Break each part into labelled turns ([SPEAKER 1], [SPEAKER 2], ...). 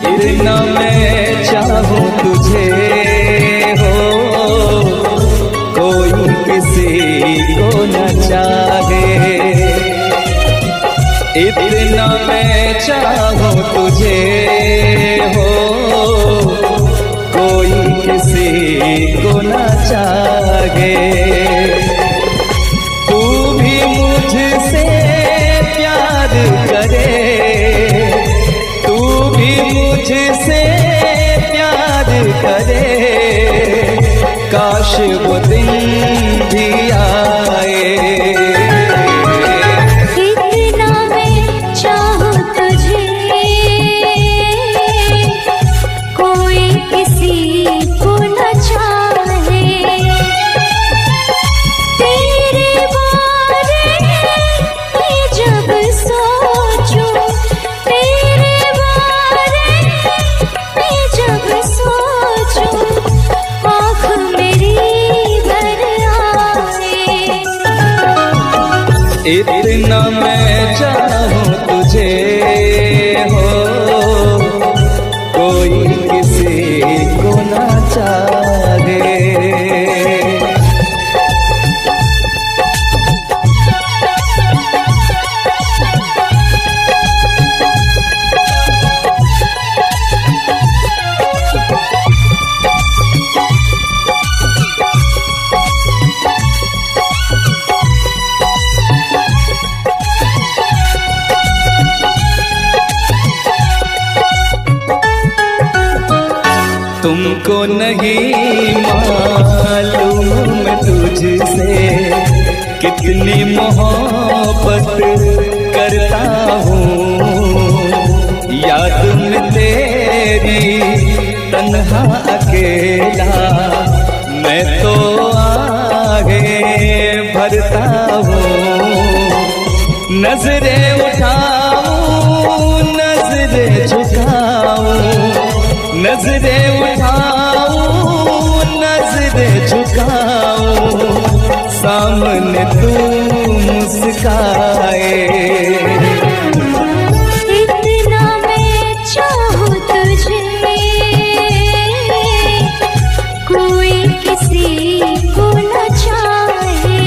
[SPEAKER 1] इतना मैं चाहूं तुझे हो, कोई किसी को न चाहे। इतना मैं चाहूं तुझे हो, कोई किसी को न चाहे। तू भी मुझसे प्यार करे, तू भी मुझसे प्यार करे, काश वो दिन भी आए।
[SPEAKER 2] इतना मैं चाहूं तुझे, कोई किसी को न चाहे। तेरे बारे में जब सोचूं, तेरे बारे में जब सोचूं, आँख मेरी भर आए।
[SPEAKER 1] इतना मैं चाहूं तुझे हो, कोई किसी को न चाहे। तुमको नहीं मालूम मैं तुझसे कितनी मोहब्बत करता हूँ। याद में तेरी तन्हा अकेला मैं तो आगे भरता हूँ। नजरें उठाऊं, नजरें झुकाऊं, नजरें उठाऊं, नजरें झुकाऊं, सामने तू मुस्काए।
[SPEAKER 2] इतना मैं चाहूं तुझे, कोई किसी को न चाहे।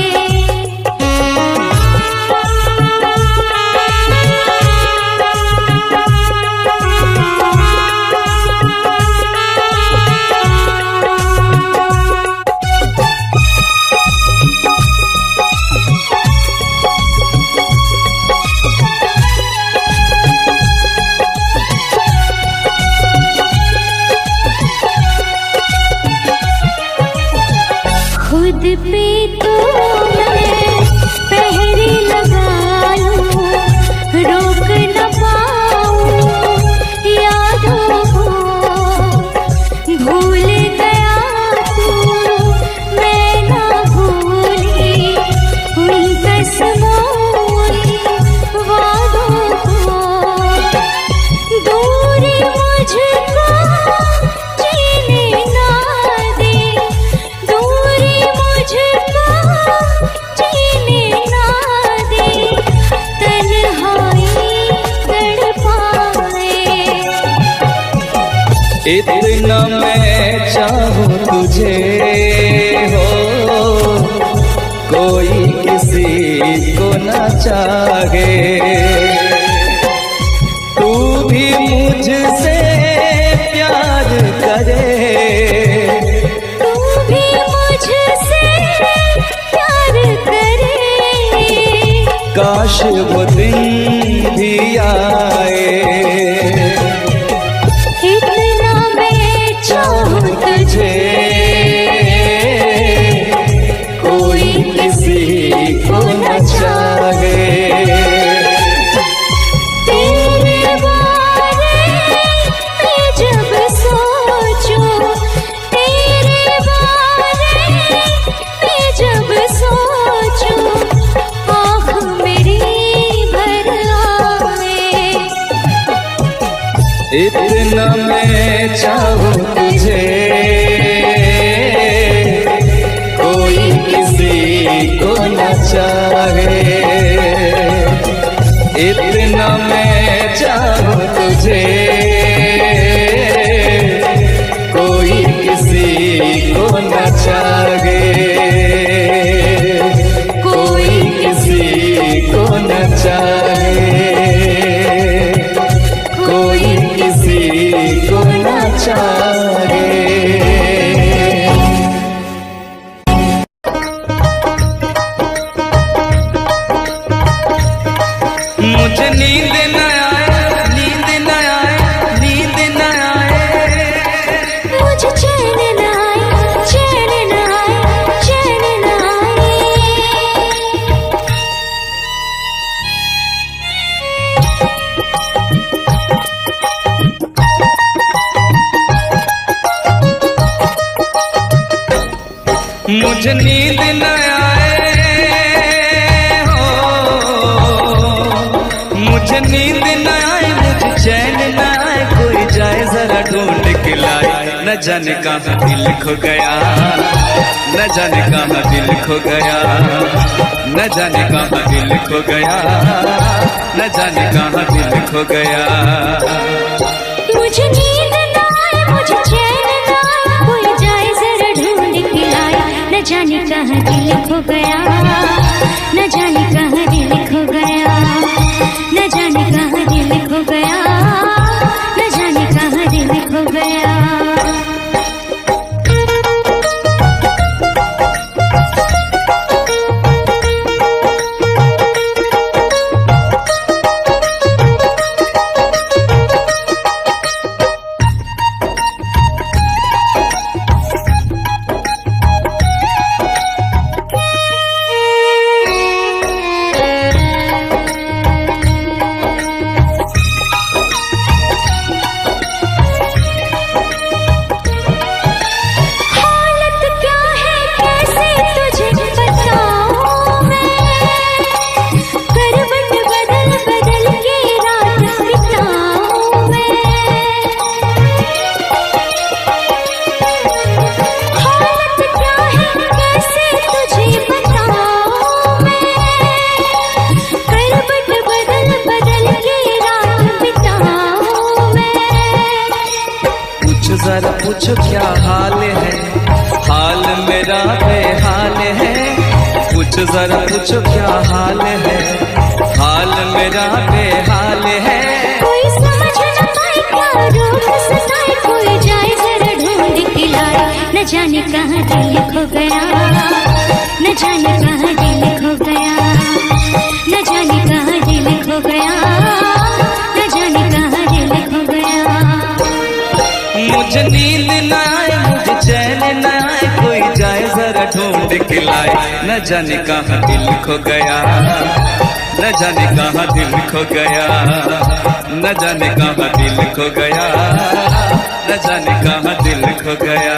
[SPEAKER 2] खुद पे तो मैं पहरे लगा लूं, रोक न पाऊं यादों को। भूल गया तू, मैं ना भूली उन कसमों वादों को। दूरी मुझको जीने ना दे, दूरी मुझको जीने ना दे, तन्हाई तड़पाए।
[SPEAKER 1] इतना मैं चाहूं तुझे हो, कोई किसी को न चाहे। तू भी मुझसे प्यार करे,
[SPEAKER 2] तू भी मुझसे प्यार करे,
[SPEAKER 1] काश वो दिन भी आए।
[SPEAKER 2] इतना मैं चाहूं तुझे,
[SPEAKER 1] कोई किसी को न चाहे।
[SPEAKER 2] तेरे बारे में जब सोचूं, तेरे बारे में जब सोचूं, आँख मेरी भर आए।
[SPEAKER 1] इतना मैं चाहूं तुझे, कोई किसी को न चाहे। इतना मैं चाहूं तुझे, नींद न आए हो, मुझे नींद न आए, मुझे चैन न आए, कोई जाए जरा ढूंढ के लाए। न जाने कहाँ दिल खो गया, न जाने कहाँ दिल खो गया, न जाने कहाँ दिल खो गया, न जाने कहाँ दिल खो गया।
[SPEAKER 2] मुझे नींद न आए, मुझे चैन न आए, कोई जाए जरा ढूंढ के लाए। न जाने कहाँ दिल खो गया, न जाने कहाँ दिल खो गया, न जाने कहाँ दिल खो गया, न जाने कहाँ दिल खो गया।
[SPEAKER 1] जरा पूछो क्या हाल है, हाल मेरा बेहाल है। पूछो जरा पूछो क्या हाल है, हाल मेरा बेहाल है।
[SPEAKER 2] कोई समझ न पाए क्या रोग सताए, कोई जाए जरा ढूंढ के लाए। न जाने कहाँ दिल खो गया, न जाने कहाँ दिल खो गया, न जाने कहाँ दिल खो गया, न जाने कहाँ दिल खो गया।
[SPEAKER 1] मुझे नींद न आए, मुझे चैन न आए, कोई जाए जरा ढूंढ के लाए। न जाने कहाँ दिल खो गया, न जाने कहाँ दिल खो गया, न जाने कहाँ दिल खो गया, न जाने कहाँ दिल खो गया।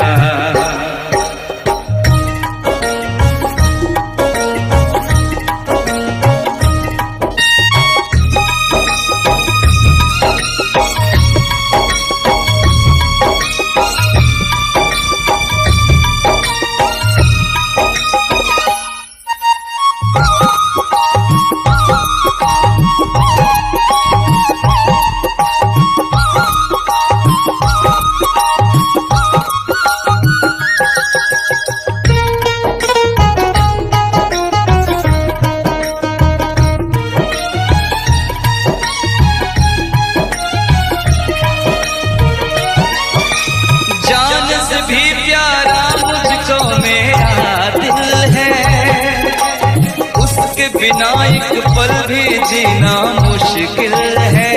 [SPEAKER 1] बिना एक पल भी जीना मुश्किल है।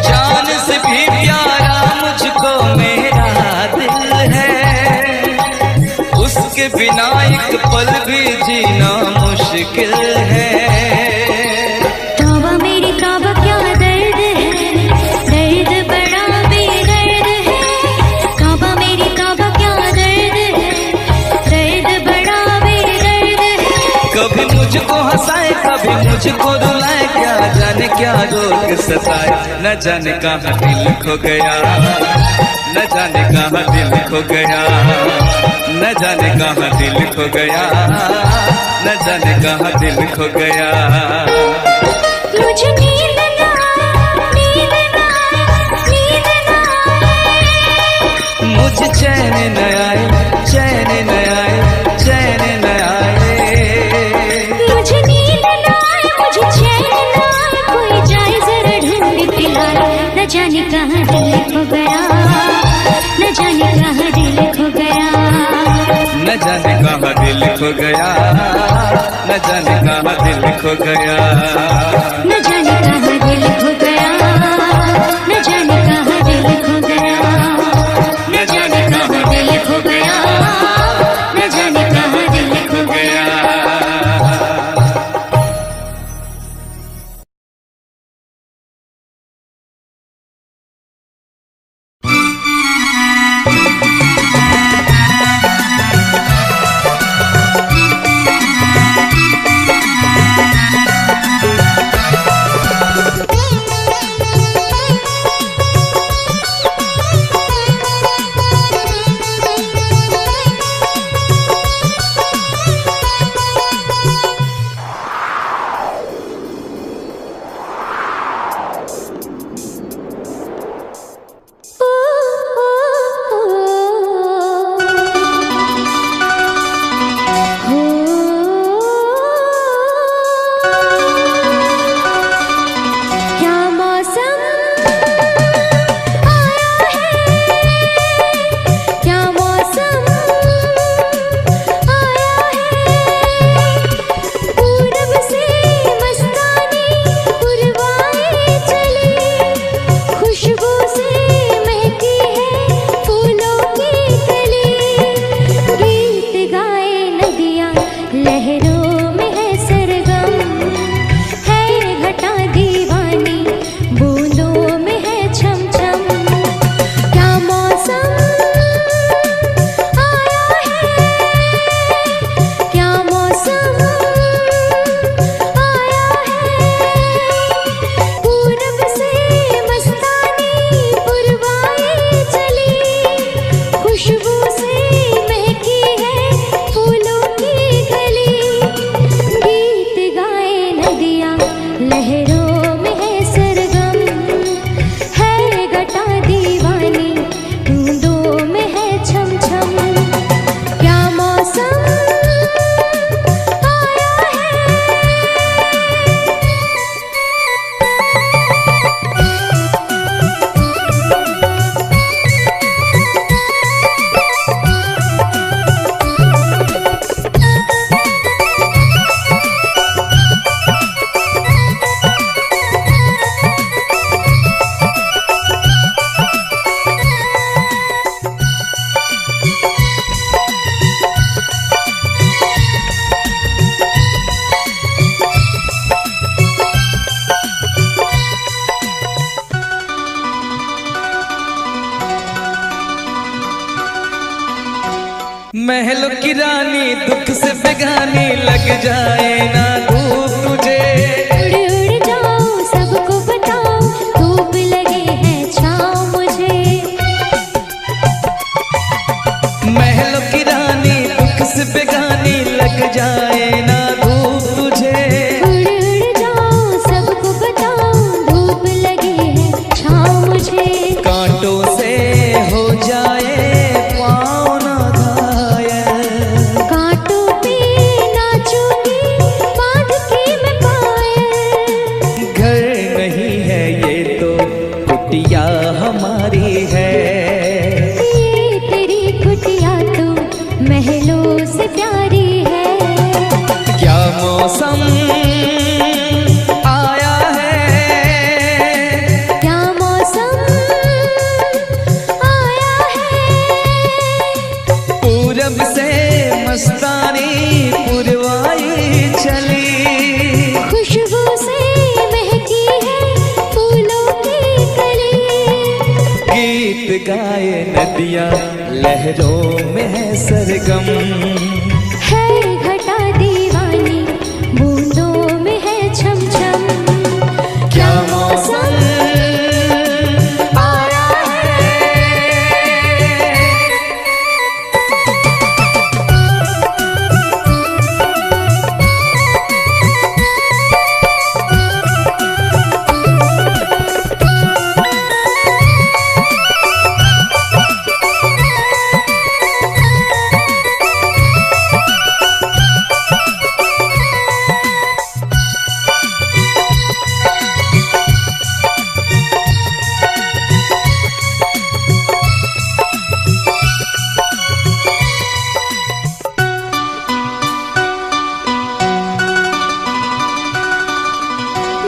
[SPEAKER 1] जान से भी प्यारा मुझको मेरा दिल है, उसके बिना एक पल भी जीना मुश्किल है।
[SPEAKER 2] तौबा मेरी तौबा क्या दर्द है, दर्द बड़ा बेदर्द है। तौबा मेरी तौबा क्या दर्द है, दर्द बड़ा बेदर्द है।
[SPEAKER 1] कभी मुझको हंसाए, कभी मुझको रुलाए, क्या जाने क्या रोग सताए। न जाने कहाँ दिल खो गया, न जाने कहाँ दिल खो गया, न जाने कहाँ दिल खो गया, न जाने कहाँ दिल खो गया।
[SPEAKER 2] मुझे नींद न आए, नींद न आए, नींद न आए।
[SPEAKER 1] मुझे चैन न आए, चैन न आए, चैन न आए।
[SPEAKER 2] मुझे नींद न आए, मुझे चैन न आए, कोई जाए जरा ढूंढ के लाए। न जाने कहाँ दिल खो गया, न जाने कहाँ दिल खो गया,
[SPEAKER 1] न जाने कहाँ दिल खो गया, न जाने कहाँ दिल खो गया,
[SPEAKER 2] न जाने कहाँ दिल खो गया, न जाने कहाँ दिल खो गया, न जाने कहाँ दिल खो गया, न जाने कहाँ दिल खो गया।
[SPEAKER 1] महलों की रानी दुख से बेगानी लग जाए ना धूप तुझे।
[SPEAKER 2] उड़ उड़ जाओ सबको बताओ धूप लगे है छाँव मुझे।
[SPEAKER 1] महलों की रानी दुख से बेगानी लग जाए ना धूप तुझे।
[SPEAKER 2] उड़ उड़ जाओ सबको बताओ धूप लगे है छाँव मुझे।
[SPEAKER 1] कांटों से हो जाए पाँव ना घायल,
[SPEAKER 2] कांटों पे नाचूंगी बांध के मैं पायल।
[SPEAKER 1] घर नहीं है ये तो कुटिया हमारी है।
[SPEAKER 2] ये तेरी कुटिया तो महलों से प्यारी है।
[SPEAKER 1] क्या मौसम आया है,
[SPEAKER 2] क्या मौसम आया है।
[SPEAKER 1] पूरब से मस्तानी पुरवाई चली।
[SPEAKER 2] खुशबू से महकी है फूलों की कली।
[SPEAKER 1] गीत गाए नदियाँ लहरों में है सरगम।
[SPEAKER 2] है घटा दीवानी बूंदों में है छम छम।
[SPEAKER 1] क्या मौसम आया है।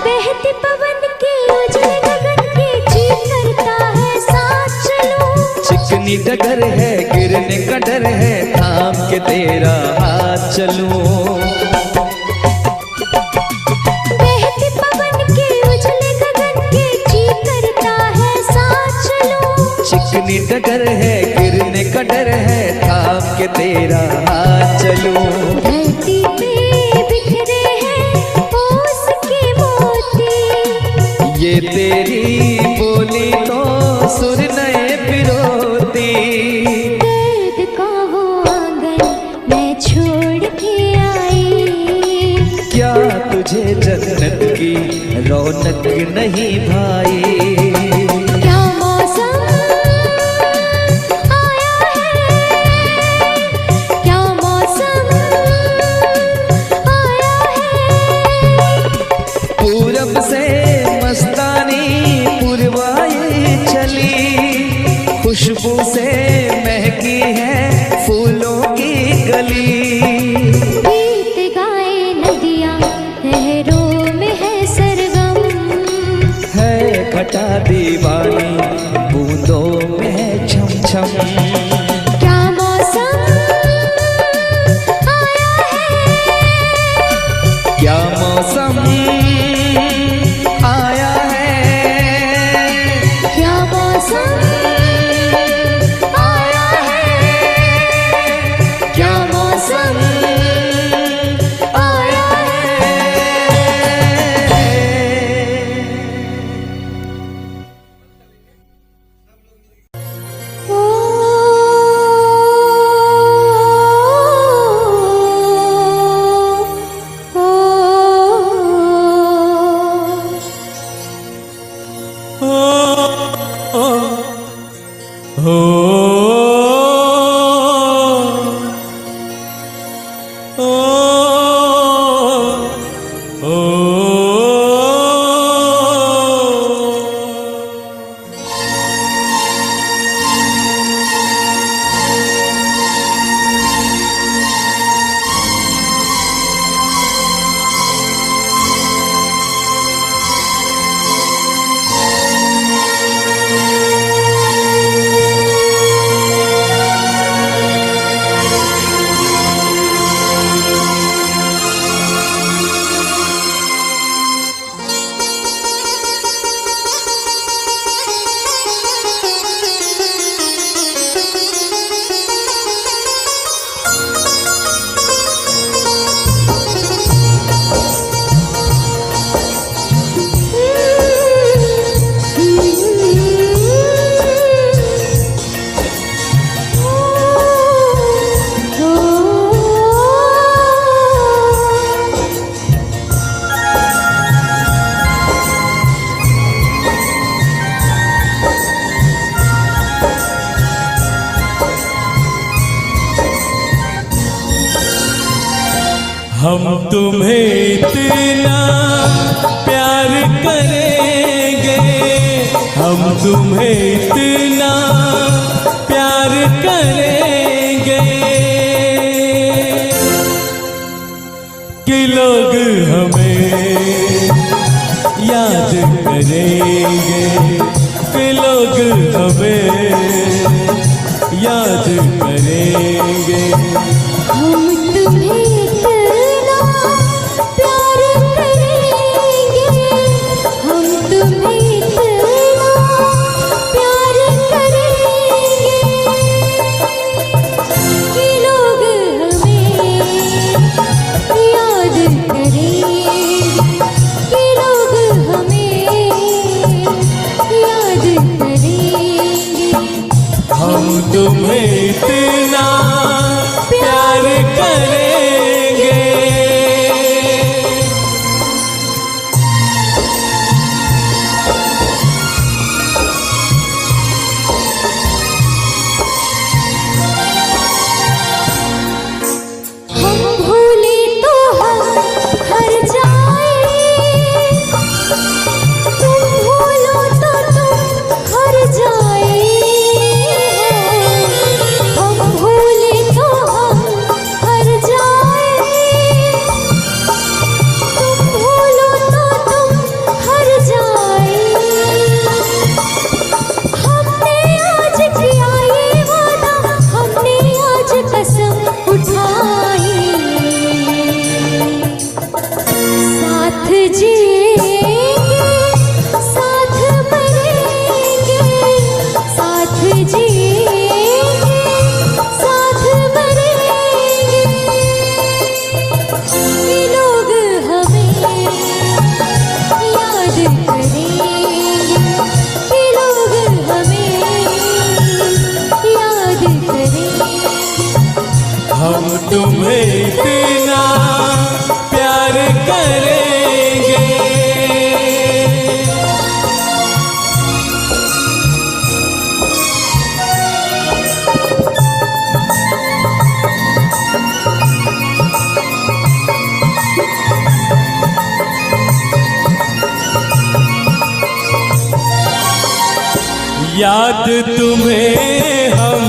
[SPEAKER 2] बहते पवन के उजले गगन के जी करता है साथ चलूं।
[SPEAKER 1] चिकनी डगर है गिरने का डर है थाम के तेरा हाथ चलूं।
[SPEAKER 2] बहते पवन के उजले गगन के जी करता है साथ चलूं।
[SPEAKER 1] चिकनी डगर है गिरने का डर है थाम के तेरा हाथ चलूं।
[SPEAKER 2] धरती पे बिखरे हैं ओस के मोती।
[SPEAKER 1] ये तेरी बोली तो सुर नए पिरोती।
[SPEAKER 2] दर्द का वो आंगन मैं छोड़ के आई।
[SPEAKER 1] क्या तुझे जन्नत की रौनक नहीं भाई।
[SPEAKER 2] क्या मौसम आया है। क्या मौसम आया है।
[SPEAKER 1] पूरब से मस्तानी पुरवाई चली। खुशबू से महकी है फूलों की गली।
[SPEAKER 2] गीत गाए नदियाँ लहरों में है सरगम।
[SPEAKER 1] है घटा दीवानी बूंदों में है छम छम।
[SPEAKER 2] क्या मौसम आया है।
[SPEAKER 1] क्या मौसम आया है।
[SPEAKER 2] क्या मौसम आया है। क्या मौसम
[SPEAKER 3] हम तुम्हें इतना प्यार करेंगे, हम तुम्हें इतना प्यार करेंगे कि लोग हमें याद करेंगे, कि लोग हमें याद करेंगे।
[SPEAKER 2] हम तुम्हें इतना प्यार करेंगे, हम तुम्हें इतना प्यार करेंगे कि लोग हमें याद करेंगे, कि लोग हमें याद करेंगे।
[SPEAKER 3] हम तुम्हें इतना प्यार करेंगे।
[SPEAKER 2] हम भूले तो हम हर जाए, तुम भूलो तो तुम हर जाए। हम भूले तो हम हर जाए, तुम भूलो तो तुम हर जाए। हमने आज किया ये वादा, हमने आज कसम उठाई, साथ जिएंगे साथ मरेंगे, साथ जिएंगे साथ मरेंगे कि लोग हमें याद करेंगे, कि लोग हमें याद करेंगे।
[SPEAKER 3] हम तुम्हें इतना प्यार करेंगे। याद तुम्हें हम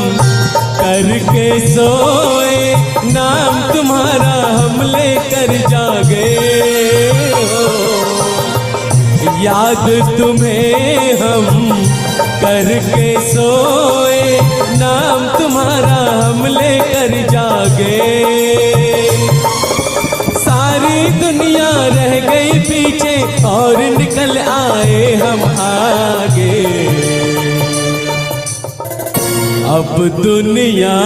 [SPEAKER 3] करके सोए, नाम तुम्हारा हम लेकर जागे हो। याद तुम्हें हम करके सोए, नाम तुम्हारा हम लेकर जागे। सारी दुनिया रह गई पीछे और निकल आए हम आगे। अब दुनिया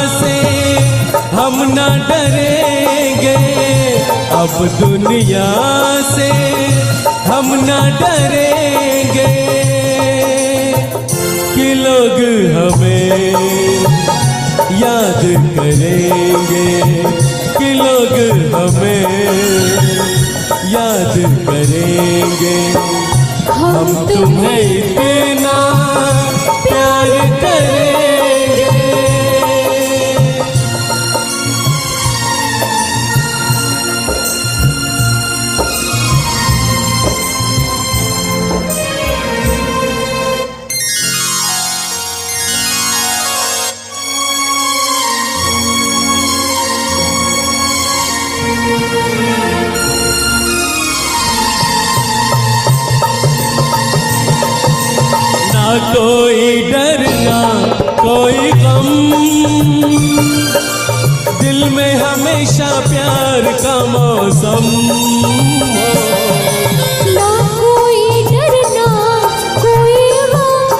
[SPEAKER 3] से हम ना डरेंगे, अब दुनिया से हम ना डरेंगे कि लोग हमें याद करेंगे, कि लोग हमें याद करेंगे। हम तुम्हें इतना प्यार करेंगे। ना कोई डर ना कोई गम, दिल में हमेशा प्यार का मौसम हो।
[SPEAKER 2] ना कोई डर ना कोई गम,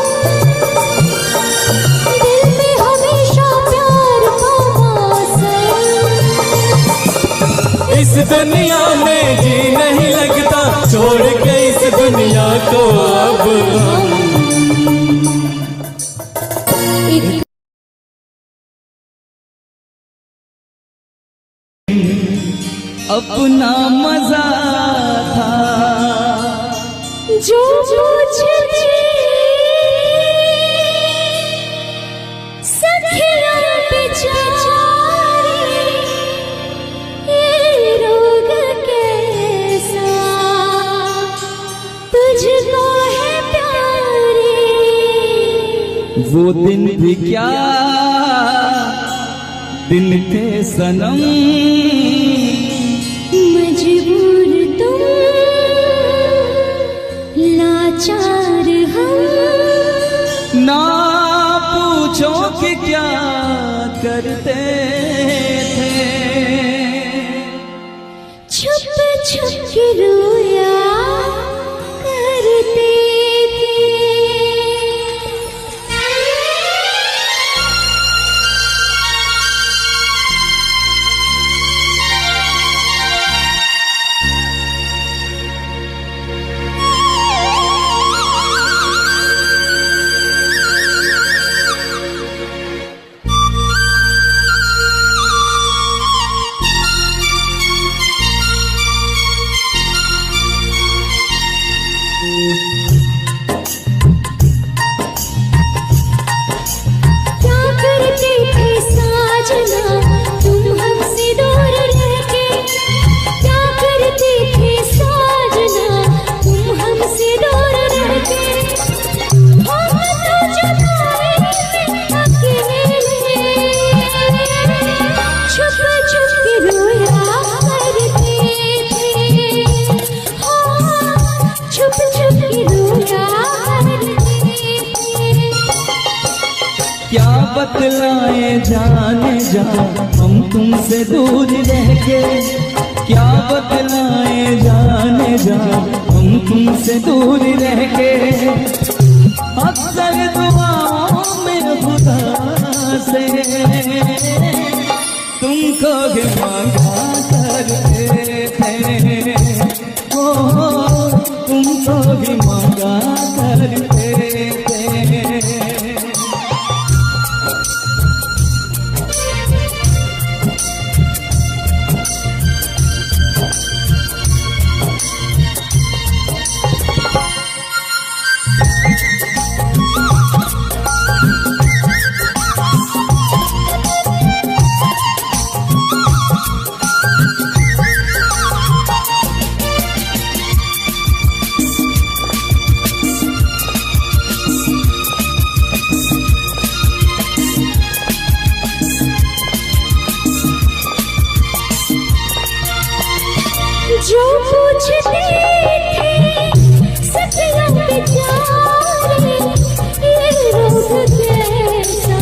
[SPEAKER 2] दिल में हमेशा प्यार का मौसम।
[SPEAKER 3] इस दुनिया में जी नहीं लगता, छोड़ के इस दुनिया को अब हम
[SPEAKER 1] अपना मजा था
[SPEAKER 2] जो मुझे सखिया बेचारी ये
[SPEAKER 1] वो दिन भी क्या दिन थे सनम,
[SPEAKER 2] मजबूर तुम लाचार हम,
[SPEAKER 1] ना पूछो कि क्या करते थे,
[SPEAKER 2] छुप छुप के रोया करते थे।
[SPEAKER 1] क्या बतलाए जाने जा हम तुमसे दूर रह के, क्या बतलाए जाने जा हम तुमसे दूर रह के, अक्सर दुआओं में खुदा से तुमको भी मांगा करते थे, ओ तुमको भी मांगा करते थे।
[SPEAKER 2] जो पूछते थे सखियों बेचारे, ये रोग कैसा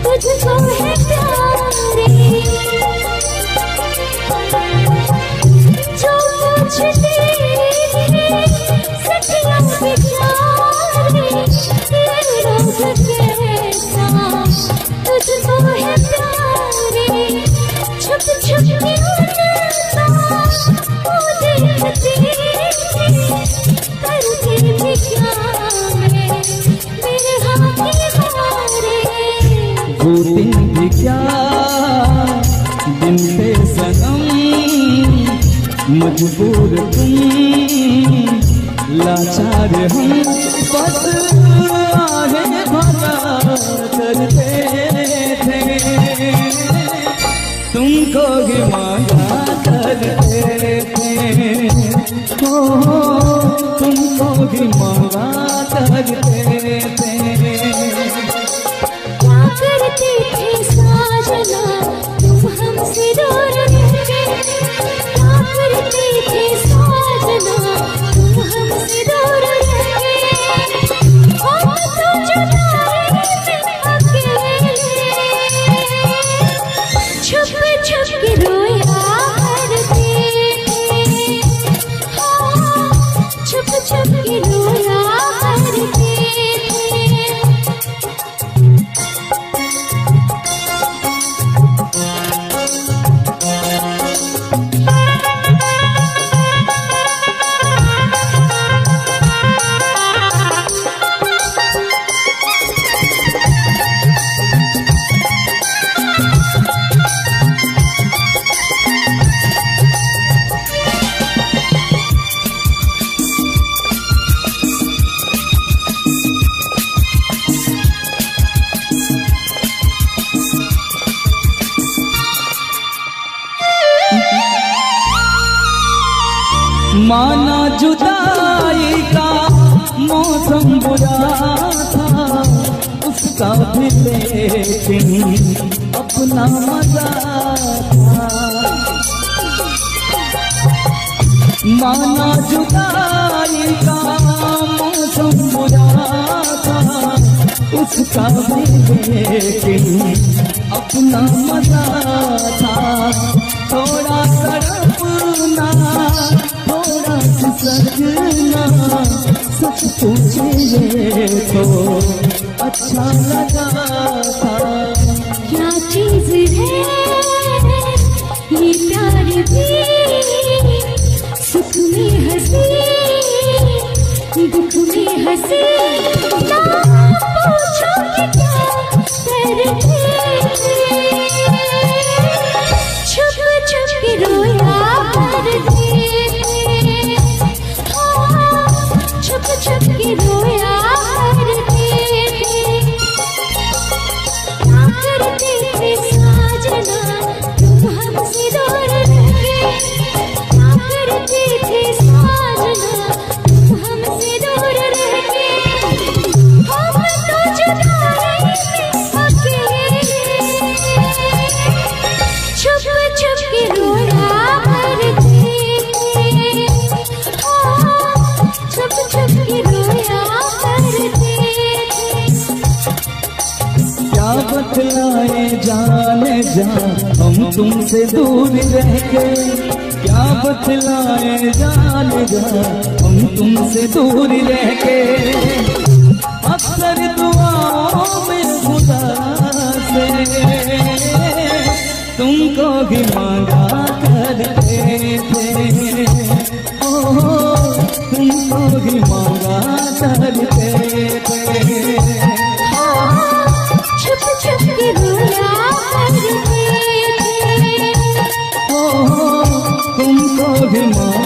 [SPEAKER 2] तुझको है प्यारे। जो पूछते थे सखियों बेचारे, ये रोग कैसा तुझको है प्यारे। छुप छुप के
[SPEAKER 1] वो दिन भी क्या दिन थे सनम, मजबूर तुम लाचार हम, बस आगे भगा करते थे, तुमको भी मांगा करते थे, ओ तुमको भी मांगा करते थे।
[SPEAKER 2] करते थे साजना तुम हमसे दूर रह के, क्या करते थे साजना तुम हमसे दूर रह के, हम तो जुदाई में अकेले छुप छुप के रोया करते थे, हाँ छुप छुप के रोया करते थे।
[SPEAKER 1] माना जुदाई का मौसम बुरा था, उस
[SPEAKER 3] उसका भी लेकिन अपना मजा था। माना जुदाई का मौसम बुरा था, उसका भी लेकिन अपना मजा था। थोड़ा तड़पना, थोड़ा सजना, सच पूछिए तो अच्छा लगा था।
[SPEAKER 2] क्या चीज है ये प्यार भी, सुख में हंसी दुख में हंसी, ना पूछो कि क्या करते थे, छुप छुप के रोया करते थे, छुप छुप के रोया करते थे। क्या करते थे साजना तुम हमसे दूर रह के, क्या करते थे साजना तुम हमसे दूर रह के, हम तो जुदाई में अकेले, छुप छुप के रोया करते थे, छुप छुप के रोया करते थे।
[SPEAKER 3] क्या बतलाए जाने जा हम तुमसे दूर रह के, क्या बतलाए जाने जा हम तुमसे दूर रह के। अक्सर दुआओं में खुदा से तुमको भी मांगा करते थे, ओ तुमको भी मांगा करते थे।
[SPEAKER 2] छुप छुप के रोया करते थे,
[SPEAKER 3] तुमको भी मां